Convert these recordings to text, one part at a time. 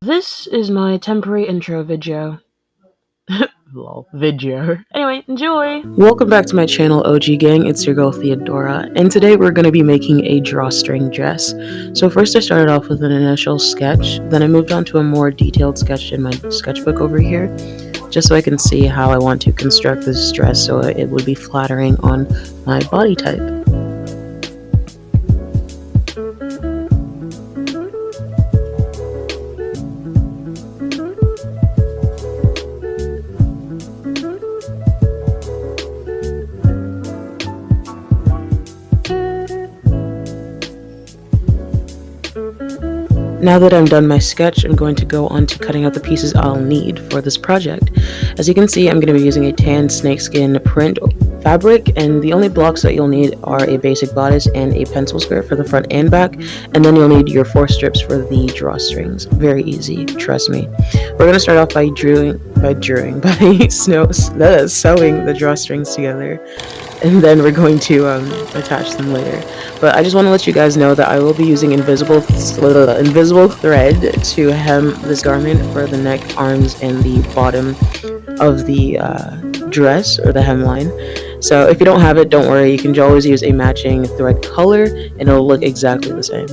This is my temporary intro video. Lol, video. Anyway, enjoy! Welcome back to my channel, OG Gang. It's your girl Theodora, and today we're going to be making a drawstring dress. So first I started off with an initial sketch, then I moved on to a more detailed sketch in my sketchbook over here, just so I can see how I want to construct this dress so it would be flattering on my body type. Now that I'm done my sketch, I'm going to go on to cutting out the pieces I'll need for this project. As you can see, I'm going to be using a tan snakeskin print fabric, and the only blocks that you'll need are a basic bodice and a pencil skirt for the front and back, and then you'll need your 4 strips for the drawstrings. Very easy, trust me. We're going to start off by sewing the drawstrings together, and then we're going to attach them later. But I just want to let you guys know that I will be using invisible thread to hem this garment for the neck, arms, and the bottom of the dress or the hemline. So if you don't have it, don't worry, you can always use a matching thread color and it'll look exactly the same.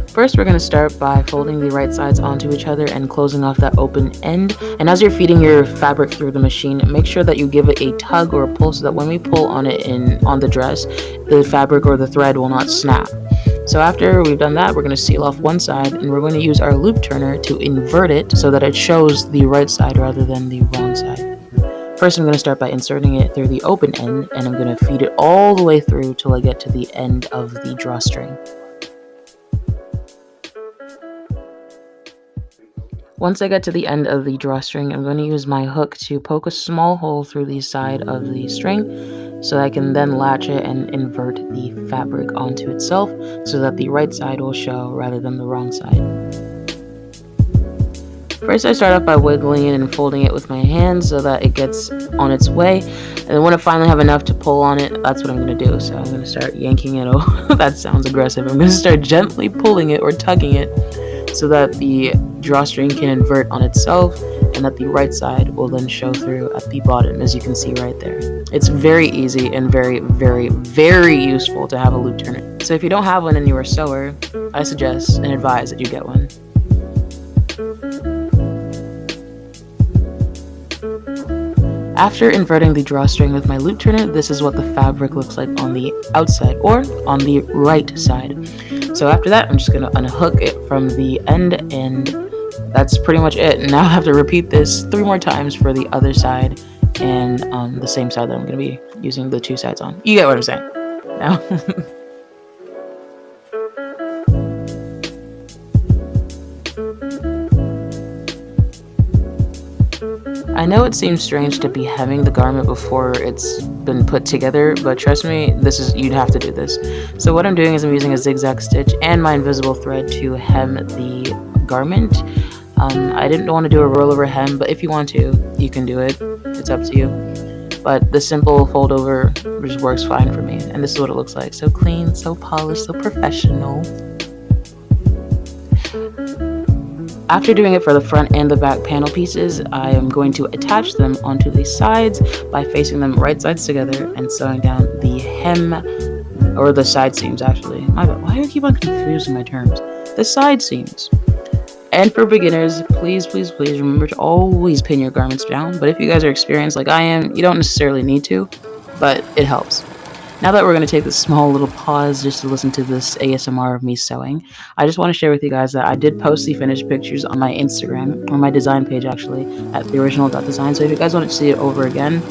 First, we're going to start by folding the right sides onto each other and closing off that open end. And as you're feeding your fabric through the machine, make sure that you give it a tug or a pull so that when we pull on it on the dress, the fabric or the thread will not snap. So after we've done that, we're going to seal off one side, and we're going to use our loop turner to invert it so that it shows the right side rather than the wrong side. First, I'm going to start by inserting it through the open end, and I'm going to feed it all the way through till I get to the end of the drawstring. Once I get to the end of the drawstring, I'm going to use my hook to poke a small hole through the side of the string so I can then latch it and invert the fabric onto itself so that the right side will show rather than the wrong side. First, I start off by wiggling it and folding it with my hands so that it gets on its way, and then when I finally have enough to pull on it, that's what I'm going to do. So I'm going to start yanking it. Oh, that sounds aggressive. I'm going to start gently pulling it or tugging it so that the drawstring can invert on itself and that the right side will then show through at the bottom, as you can see right there. It's very easy and very, very, very useful to have a loop turner. So if you don't have one and you're a sewer, I suggest and advise that you get one. After inverting the drawstring with my loop turner, this is what the fabric looks like on the outside or on the right side. So after that, I'm just going to unhook it from the end, and that's pretty much it. Now I have to repeat this 3 more times for the other side and the same side that I'm going to be using the 2 sides on. You get what I'm saying now. I know it seems strange to be hemming the garment before it's been put together, but trust me, you'd have to do this. So what I'm doing is I'm using a zigzag stitch and my invisible thread to hem the garment. I didn't want to do a rollover hem, but if you want to, you can do it. It's up to you. But the simple fold over just works fine for me, and this is what it looks like. So clean, so polished, so professional. After doing it for the front and the back panel pieces, I am going to attach them onto the sides by facing them right sides together and sewing down the hem, or the side seams actually. My God, why do I keep on confusing my terms? The side seams. And for beginners, please, please, please remember to always pin your garments down. But if you guys are experienced like I am, you don't necessarily need to, but it helps. Now that we're going to take this small little pause just to listen to this ASMR of me sewing, I just want to share with you guys that I did post the finished pictures on my Instagram, or my design page actually, at theoriginal.design. So if you guys want to see it over again,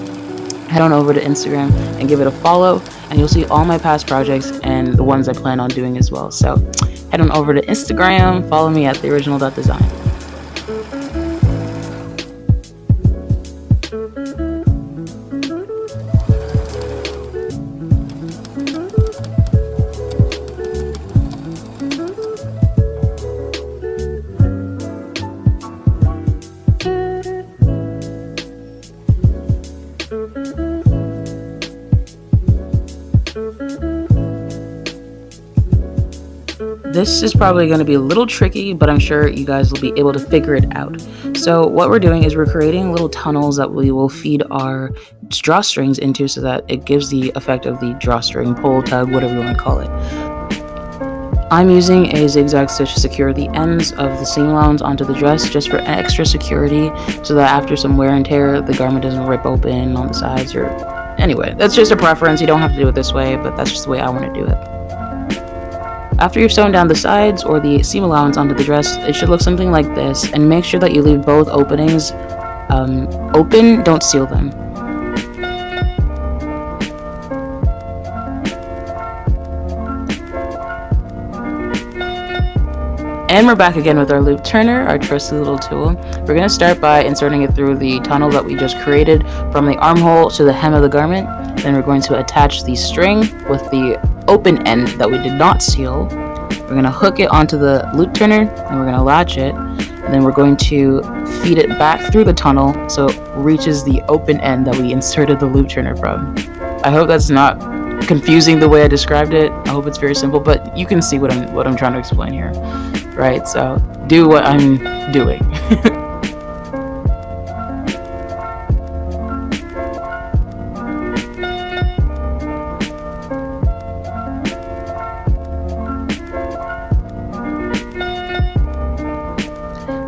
head on over to Instagram and give it a follow, and you'll see all my past projects and the ones I plan on doing as well. So head on over to Instagram, follow me at theoriginal.design. This is probably going to be a little tricky, but I'm sure you guys will be able to figure it out. So what we're doing is we're creating little tunnels that we will feed our drawstrings into so that it gives the effect of the drawstring, pull, tug, whatever you want to call it. I'm using a zigzag stitch to secure the ends of the seam allowance onto the dress just for extra security so that after some wear and tear, the garment doesn't rip open on the sides or... Anyway, that's just a preference. You don't have to do it this way, but that's just the way I want to do it. After you've sewn down the sides or the seam allowance onto the dress, it should look something like this, and make sure that you leave both openings open, don't seal them. And we're back again with our loop turner, our trusty little tool. We're going to start by inserting it through the tunnel that we just created from the armhole to the hem of the garment. Then we're going to attach the string with the open end that we did not seal. We're going to hook it onto the loop turner and we're going to latch it. And then we're going to feed it back through the tunnel so it reaches the open end that we inserted the loop turner from. I hope that's not confusing the way I described it. I hope it's very simple, but you can see what I'm trying to explain here. Right, so do what I'm doing.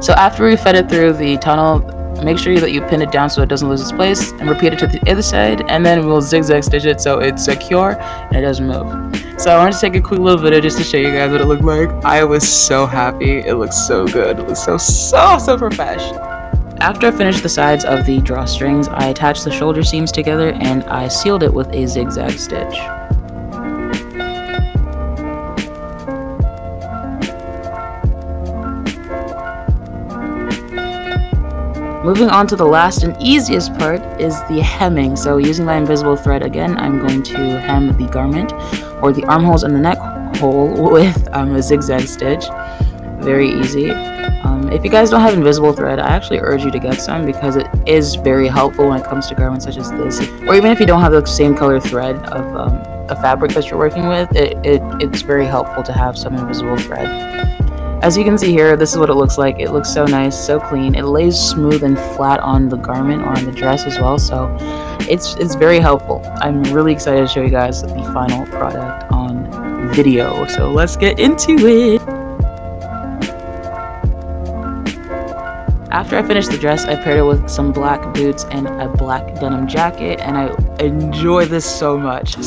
So after we fed it through the tunnel, make sure that you pin it down so it doesn't lose its place, and repeat it to the other side, and then we'll zigzag stitch it so it's secure and it doesn't move. So I wanted to take a quick little video just to show you guys what it looked like. I was so happy. It looks so good. It looks so profesh. After I finished the sides of the drawstrings, I attached the shoulder seams together and I sealed it with a zigzag stitch. Moving on to the last and easiest part is the hemming. So using my invisible thread again, I'm going to hem the garment or the armholes and the neck hole with a zigzag stitch. Very easy. If you guys don't have invisible thread, I actually urge you to get some because it is very helpful when it comes to garments such as this. Or even if you don't have the same color thread of a fabric that you're working with, it's very helpful to have some invisible thread. As you can see here, this is what it looks like. It looks so nice, so clean. It lays smooth and flat on the garment or on the dress as well, so it's very helpful. I'm really excited to show you guys the final product on video, so let's get into it. After I finished the dress, I paired it with some black boots and a black denim jacket, and I enjoy this so much.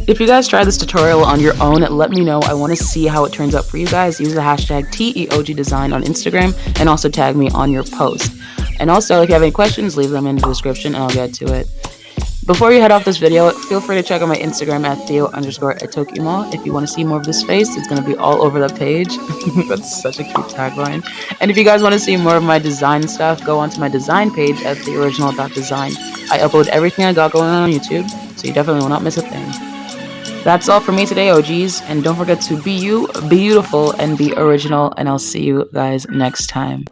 If you guys try this tutorial on your own, let me know. I want to see how it turns out for you guys. Use the hashtag TEOGDesign on Instagram and also tag me on your post. And also, if you have any questions, leave them in the description and I'll get to it. Before you head off this video, feel free to check out my Instagram at Theo_Etokimo. If you want to see more of this face, it's going to be all over that page. That's such a cute tagline. And if you guys want to see more of my design stuff, go onto my design page at theoriginal.design. I upload everything I got going on YouTube, so you definitely will not miss a thing. That's all for me today, OGs, and don't forget to be you, be beautiful, and be original, and I'll see you guys next time.